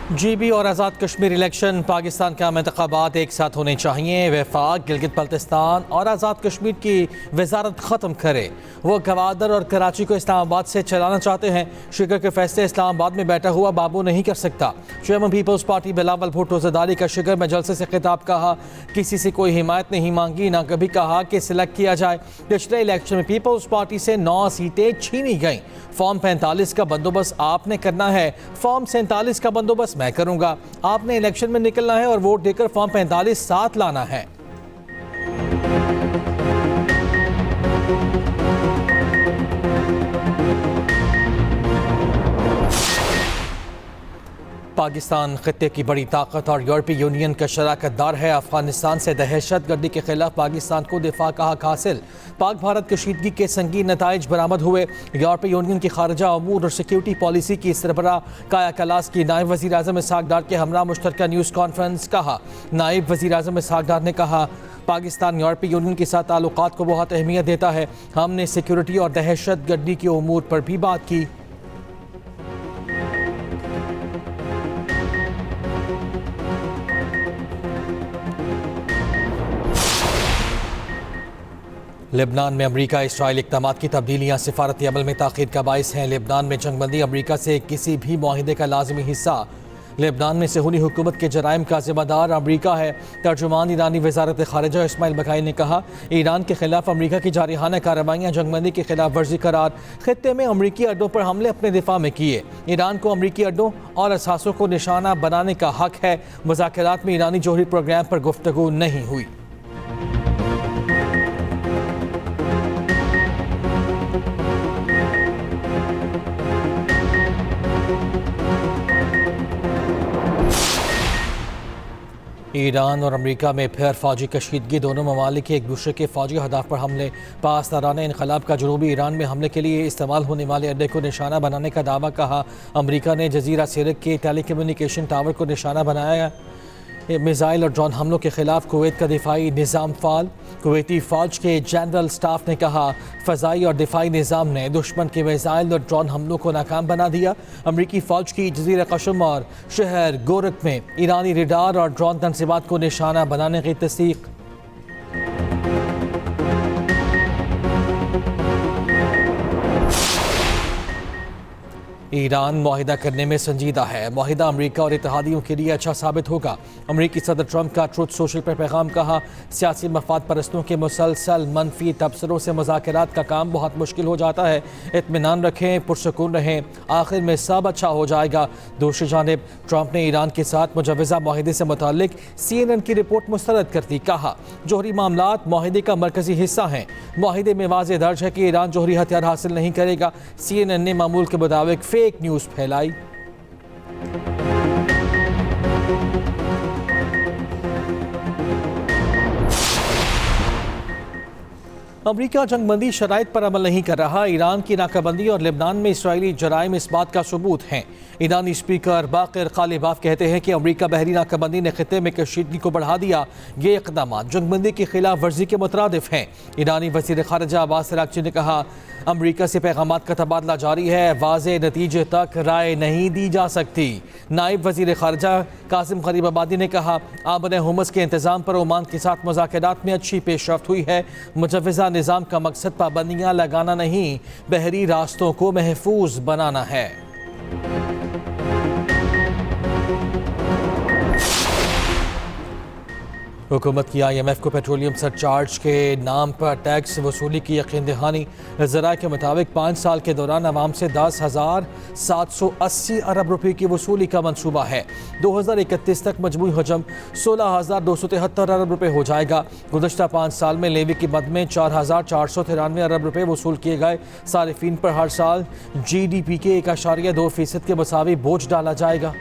GB और Azad Kashmir election Pakistan के आम इंतखाबात एक साथ होने चाहिए। वफाक गिलगित बल्तिस्तान और आज़ाद कश्मीर की वजारत ख़त्म करे। वो गवादर और कराची को इस्लामाबाद से चलाना चाहते हैं। शिकर के फैसले इस्लामाबाद में बैठा हुआ बाबू नहीं कर सकता। Chairman Peoples Party Bilawal Bhutto Zardari का शिकर में जलसे से खिताब। कहा किसी से कोई हिमायत नहीं मांगी, ना कभी कहा कि सिलेक्ट किया जाए। पिछले इलेक्शन में पीपल्स पार्टी से 9 सीटें छीनी गईं। फॉर्म 45 का बंदोबस्त आपने करना है, फॉर्म 47 का बंदोबस्त मैं करूंगा। आपने इलेक्शन में निकलना है और वोट देकर फॉर्म 45 साथ लाना है। पाकिस्तान खत्ते की बड़ी ताकत और यूरोपीय यूनियन का शराकतदार है। अफगानिस्तान से दहशत गर्दी के खिलाफ पाकिस्तान को दिफा का हक हासिल। पाक भारत कशीदगी के संगीन नताइज बरामद हुए। यूरोपीय यूनियन की खारजा अमूर और सिक्योरिटी पॉलिसी की सरबराह काया कलास की नायब वज़ीर आज़म इसहाक डार के हमरा मुश्तरका न्यूज़ कॉन्फ्रेंस। कहा नायब वज़ीर आज़म इसहाक डार ने कहा पाकिस्तान यूरोपीय यूनियन के साथ ताल्लुकात को बहुत अहमियत देता है। हमने सिक्योरिटी और दहशत गर्दी के उमूर पर भी बात की। लेबनान में अमरीका इसराइल इक़दामात की तब्दीलियाँ सिफारती अमल में ताख़ीर का बाइस हैं। लेबनान में जंगबंदी अमरीका से किसी भी मुआहिदे का लाज़मी हिस्सा। लेबनान में सेहूनी हुकूमत के जराइम का ज़िम्मेदार अमरीका है। तर्जुमान ईरानी वज़ारत ख़ारिजा इस्माइल बकाई ने कहा ईरान के खिलाफ अमरीका की जारिहाना कार्रवाइयाँ जंगबंदी की खिलाफ वर्जी करार। खित्ते में अमरीकी अड्डों पर हमले अपने दिफा में किए। ईरान को अमरीकी अड्डों और असासों को निशाना बनाने का हक है। मुज़ाकरात में ईरानी जोहरी प्रोग्राम पर गुफ्तगू नहीं हुई। ईरान और अमरीका में फिर फौजी कशीदगी। दोनों ममालिक एक दूसरे के फौजी अहदाफ पर हमले। पासदारान इनकलाब का जनूबी ईरान में हमले के लिए इस्तेमाल होने वाले अड्डे को निशाना बनाने का दावा। कहा अमरीका ने जजीरा सिरक के टेलीकम्युनिकेशन टावर को निशाना बनाया। मिसाइल और ड्रोन हमलों के खिलाफ कुवैत का दिफाई निज़ाम फाल। कुवैती फ़ौज के जनरल स्टाफ ने कहा फ़ज़ाई और दिफाई निज़ाम ने दुश्मन के मिसाइल और ड्रोन हमलों को नाकाम बना दिया। अमरीकी फ़ौज की जज़ीरा कशम और शहर गोरख में ईरानी रडार और ड्रोन तनसीबात को निशाना बनाने की तस्दीक। ईरान मुआहिदा करने में संजीदा है। मुआहिदा अमरीका और इत्तेहादियों के लिए अच्छा साबित होगा। अमरीकी सदर ट्रंप का ट्रुथ सोशल पर पैगाम। कहा सियासी मफाद परस्तों के मुसलसल मनफी तबसरों से मुज़ाकरात का काम बहुत मुश्किल हो जाता है। इत्मीनान रखें, पुरसकून रहें, आखिर में सब अच्छा हो जाएगा। दूसरी जानिब ट्रंप ने ईरान के साथ मुजवज़ा मुआहिदे से मुताल्लिक CNN की रिपोर्ट मुस्तरद कर दी। कहा जोहरी मामलात मुआहिदे का मरकजी हिस्सा हैं। मुआहिदे में वाज़ेह दर्ज है कि ईरान जोहरी हथियार हासिल नहीं करेगा। CNN ने मामूल के मुताबिक फेक न्यूज़ फैलाई। अमरीका जंगबंदी शराइत पर अमल नहीं कर रहा। ईरान की नाकाबंदी और लेबनान में इसराइली जराइम इस बात का सबूत हैं। ईरानी स्पीकर बाक़िर ग़ालिबाफ कहते हैं कि अमरीका बहरी नाकाबंदी ने खित्ते में कशीदगी को बढ़ा दिया। ये इक़दाम जंगबंदी की खिलाफ वर्जी के मुतरादिफ हैं। ईरानी वज़ीर ख़ारिजा अब्बास अराग़ची ने कहा अमरीका से पैगामात का तबादला जारी है, वाज़े नतीजे तक राय नहीं दी जा सकती। नायब वज़ीर ख़ारिजा कासिम ग़रीबाबादी ने कहा आमन हुमस के इंतज़ाम पर ओमान के साथ मुज़ाकरात में अच्छी पेशरफ्त हुई है। मुजवज़ा निज़ाम का मकसद पाबंदियाँ लगाना नहीं, बहरी रास्तों को महफूज बनाना है। हुकूमत की IMF को पेट्रोलियम सरचार्ज के नाम पर टैक्स वसूली की यकीन दहानी। ज़राए के मुताबिक 5 साल के दौरान आवाम से 10,780 अरब रुपये की वसूली का मंसूबा है। 2031 तक मजमूई हजम 16,273 अरब रुपये हो जाएगा। गुज़श्ता 5 साल में लेवी की मद में 4,493 अरब रुपये वसूल किए गए। सारिफीन पर हर साल GDP के 1.2% के मसावी बोझ डाला जाएगा।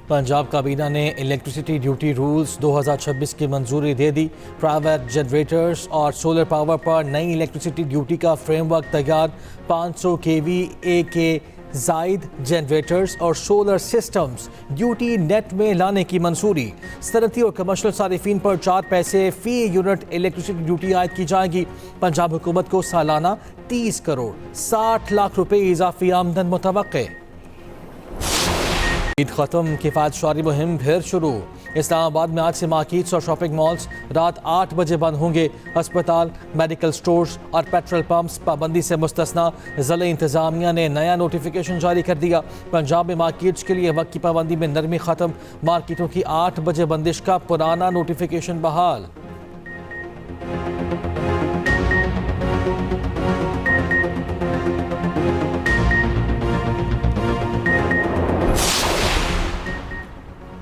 पंजाब काबीना ने इलेक्ट्रिसिटी ड्यूटी रूल्स 2026 की मंजूरी दे दी। प्राइवेट जनरेटर्स और सोलर पावर पर नई इलेक्ट्रिसिटी ड्यूटी का फ्रेमवर्क तैयार। 500 kVA के जायद जनरेटर्स और सोलर सिस्टम्स ड्यूटी नेट में लाने की मंजूरी। सनती और कमर्शियल सारिफिन पर 4 पैसे फी यूनिट इलेक्ट्रिसिटी ड्यूटी आयद की जाएगी। पंजाब हुकूमत को सालाना 30 करोड़ 60 लाख रुपए इजाफी आमदन मुतवक्के। ईद खत्म, किफायत शुमारी मुहिम फिर शुरू। इस्लामाबाद में आज से मार्केट्स और शॉपिंग मॉल्स रात 8 बजे बंद होंगे। अस्पताल, मेडिकल स्टोर्स और पेट्रोल पंप्स पाबंदी से मुस्तस्ना। ज़िला इंतजामिया ने नया नोटिफिकेशन जारी कर दिया। पंजाब में मार्केट्स के लिए वक्त की पाबंदी में नरमी खत्म। मार्केटों की 8 बजे बंदिश का पुराना नोटिफिकेशन बहाल।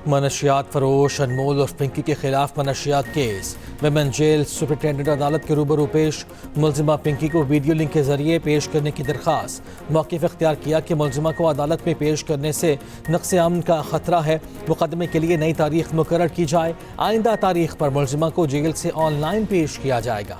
मनशियात फरोश अनमोल और पिंकी के खिलाफ मनशियात केस। विमेन जेल सुपरिटेंडेंट अदालत के रूबरू पेश। मुलजिमा पिंकी को वीडियो लिंक के जरिए पेश करने की दरख्वास्त। मौक़िफ़ इख्तियार किया कि मुलजिमा को अदालत में पेश करने से नक़्स अमन का ख़तरा है। मुकदमे के लिए नई तारीख मुकर्रर की जाए। आइंदा तारीख पर मुलजिमा को जेल से ऑनलाइन पेश किया जाएगा।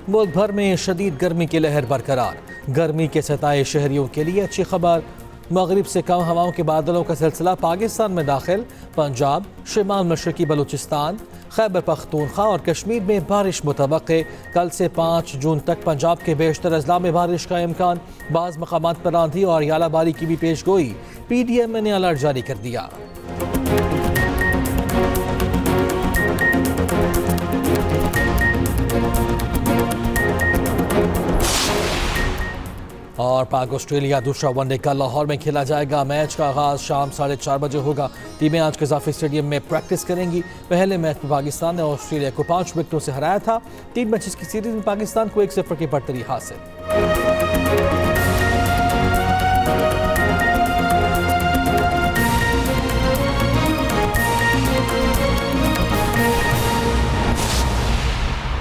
मुल्क भर में शदीद गर्मी की लहर बरकरार। गर्मी के सताए शहरियों के लिए अच्छी खबर। मगरिब से कम हवाओं के बादलों का सिलसिला पाकिस्तान में दाखिल। पंजाब, शिमाल मशरकी बलूचिस्तान, खैबर पख्तूनख्वा और कश्मीर में बारिश मुतवक्के। कल से 5 जून तक पंजाब के बेशतर अजला में बारिश का इम्कान। बाज़ मकामात पर आंधी और यालाबारी की भी पेशगोई। PDM ने अलर्ट जारी कर दिया। और पाक ऑस्ट्रेलिया दूसरा वनडे कल लाहौर में खेला जाएगा। मैच का आगाज शाम 4:30 बजे होगा। टीमें आज कज़ाफ़ी स्टेडियम में प्रैक्टिस करेंगी। पहले मैच में पाकिस्तान ने ऑस्ट्रेलिया को 5 विकेटों से हराया था। 3 मैचेस की सीरीज में पाकिस्तान को 1-0 की बढ़तरी हासिल।